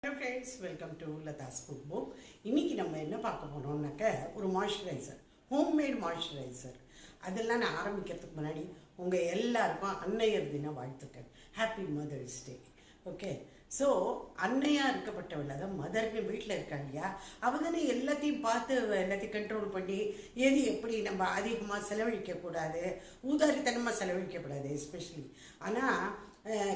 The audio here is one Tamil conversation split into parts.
Hello friends, welcome to Lata's Cookbook. இன்னைக்கு நம்ம என்ன பார்க்க போறோம்னாக்க ஒரு மாய்ஸ்சரைசர், ஹோம்மேட் மாய்ஸ்சரைசர். அதெல்லாம் நான் ஆரம்பிக்கிறதுக்கு முன்னாடி உங்க எல்லாருக்கும் அன்னையர் தின வாழ்த்துக்கள். Happy mother's day. Okay, so அன்னையாக இருக்கப்பட்டவள், அதான் மதர்னு வீட்டில் இருக்காங்க இல்லையா, அவங்க தானே எல்லாத்தையும் பார்த்து எல்லாத்தையும் கண்ட்ரோல் பண்ணி எது எப்படி நம்ம அதிகமாக செலவழிக்கக்கூடாது, ஊதாரித்தனமாக செலவழிக்கக்கூடாது எஸ்பெஷலி. ஆனால்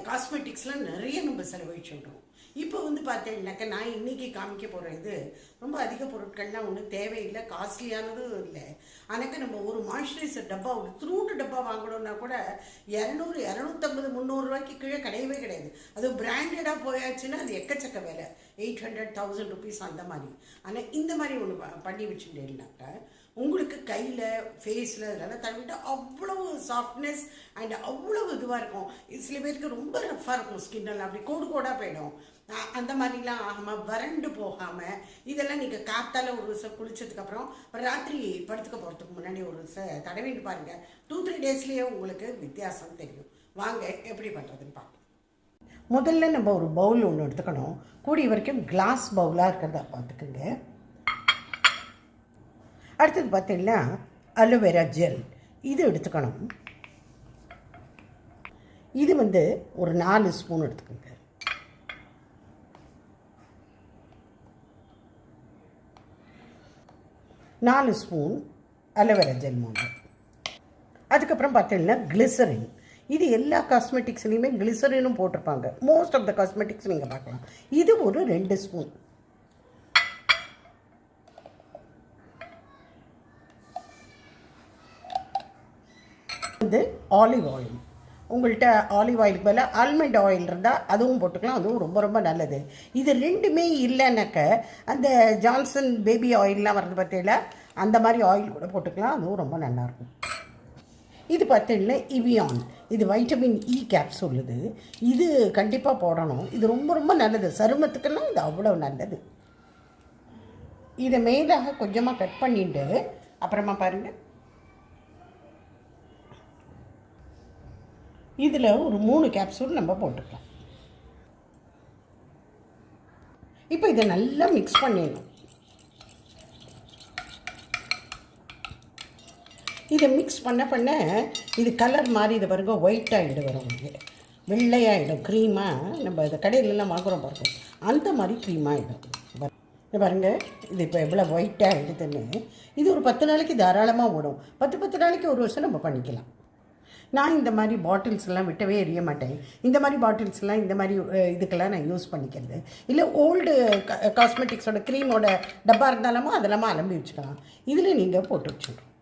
காஸ்மெட்டிக்ஸ்லாம் நிறைய நம்ம செலவழிச்சுடுறோம். இப்போ பார்த்தீங்கன்னாக்கா நான் இன்றைக்கி காமிக்க போகிற இது ரொம்ப அதிக பொருட்கள்லாம் ஒன்றும் தேவையில்லை, காஸ்ட்லியானதும் இல்லை. ஆனால் நம்ம ஒரு மாய்ஸ்சரைசர் டப்பா, ஒரு த்ரூண்டு டப்பா வாங்கணும்னா கூட 200, 250, 300 ரூபாய்க்கு கீழே கிடையவே கிடையாது. அது பிராண்டடாக போயாச்சுன்னா அது எக்கச்சக்க வேலை, 800, 1000 ருபீஸ் அந்த மாதிரி. ஆனால் இந்த மாதிரி ஒன்று பண்ணி வச்சுட்டேன்னாக்கா உங்களுக்கு கையில், ஃபேஸில் இதெல்லாம் தடவிட்டு அவ்வளவு சாஃப்ட்னஸ் அண்ட் அவ்வளவு இதுவாக இருக்கும். சில பேருக்கு ரொம்ப ரஃப்பாக இருக்கும் ஸ்கின்னெல்லாம், அப்படி கோடு கோடாக போயிடும். அந்த மாதிரிலாம் ஆகாமல், வறண்டு போகாமல் இதெல்லாம் நீங்கள் காத்தால் ஒரு விஷயம் குளிச்சதுக்கப்புறம் ராத்திரி படுத்துக்க போகிறதுக்கு முன்னாடி ஒரு தடவிட்டு பாருங்கள். 2-3 டேஸ்லேயே உங்களுக்கு வித்தியாசம் தெரியும். வாங்க எப்படி பண்ணுறதுன்னு பார்க்கலாம். முதல்ல நம்ம ஒரு பவுல் ஒன்று எடுத்துக்கணும். கூடிய வரைக்கும் கிளாஸ் பவுலாக இருக்கிறதா பார்த்துக்குங்க. அடுத்தது பார்த்தீங்கன்னா அலோவேரா ஜெல், இது எடுத்துக்கணும். இது ஒரு 4 ஸ்பூன் எடுத்துக்கோங்க. நாலு ஸ்பூன் அலோவேரா ஜெல் மூணு. அதுக்கப்புறம் பார்த்தீங்கன்னா கிளிசரின், இது எல்லா காஸ்மெட்டிக்ஸ்லேயுமே கிளிசரினும் போட்டிருப்பாங்க. மோஸ்ட் ஆஃப் த காஸ்மெட்டிக்ஸ் நீங்கள் பார்க்கலாம். இது ஒரு 2 ஸ்பூன். ஆலிவ் ஆயில், உங்கள்கிட்ட ஆலிவ் ஆயிலுக்கு பதிலாக ஆல்மண்ட் ஆயில் இருந்தால் அதுவும் போட்டுக்கலாம், அதுவும் ரொம்ப ரொம்ப நல்லது. இது ரெண்டுமே இல்லைன்னாக்க அந்த ஜான்சன் பேபி ஆயிலெலாம் வர்றது பார்த்தீங்களா, அந்த மாதிரி ஆயில் கூட போட்டுக்கலாம், அதுவும் ரொம்ப நல்லாயிருக்கும். இது பார்த்தீங்கன்னா இவியான், இது வைட்டமின் இ கேப்சூல். இது கண்டிப்பாக போடணும். இது ரொம்ப ரொம்ப நல்லது சருமத்துக்கெல்லாம், இது அவ்வளோ நல்லது. இதை மேலாக கொஞ்சமாக கட் பண்ணிட்டு அப்புறமா பாருங்கள், இதில் ஒரு 3 கேப்சூல் நம்ம போட்டுக்கலாம். இப்போ இதை நல்லா மிக்ஸ் பண்ணிடணும். இதை மிக்ஸ் பண்ண இது கலர் மாதிரி, இது பாருங்க ஒயிட் ஆகிடும், வரும் வெள்ளையாகிடும், க்ரீமாக. நம்ம இதை கடையிலலாம் வாங்குகிறோம் பாருங்க, அந்த மாதிரி க்ரீமாகிடும். இது பாருங்கள், இது இப்போ எவ்வளோ ஒயிட்டாக ஆகிடுதுன்னு. இது ஒரு 10 நாளைக்கு தாராளமாக ஓடும். 10 நாளைக்கு ஒரு வருஷம் நம்ம பண்ணிக்கலாம். நான் இந்த மாதிரி பாட்டில்ஸ்லாம் விட்டவே எறிய மாட்டேன். இந்த மாதிரி பாட்டில்ஸ்லாம் இந்த மாதிரி இதுக்கெல்லாம் நான் யூஸ் பண்ணிக்கிறது. இல்லை ஓல்டு காஸ்மெட்டிக்ஸோட க்ரீமோட டப்பா இருந்தாலுமோ அதெல்லாமா அலம்பி வச்சுக்கலாம். இதில் நீங்கள் போட்டு வச்சுக்கணும்.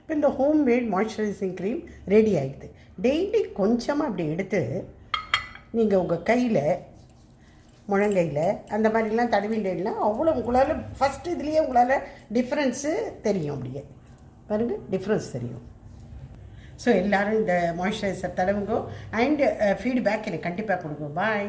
இப்போ இந்த ஹோம்மேட் மாய்ஸ்சரைசிங் க்ரீம் ரெடி ஆகிடுது. டெய்லி கொஞ்சமாக அப்படி எடுத்து நீங்கள் உங்கள் கையில், முழங்கையில் அந்த மாதிரிலாம் தடவிண்டேன்னா அவ்வளோ உங்களால் ஃபஸ்ட்டு இதுலேயே உங்களால் டிஃப்ரென்ஸு தெரியும். அப்படியே பாருங்கள், டிஃப்ரென்ஸ் தெரியும். ஸோ எல்லோரும் இந்த மாய்ஸ்சரைசர் தடவுங்கோ அண்ட் ஃபீட்பேக் எனக்கு கண்டிப்பாக கொடுங்க. பாய்.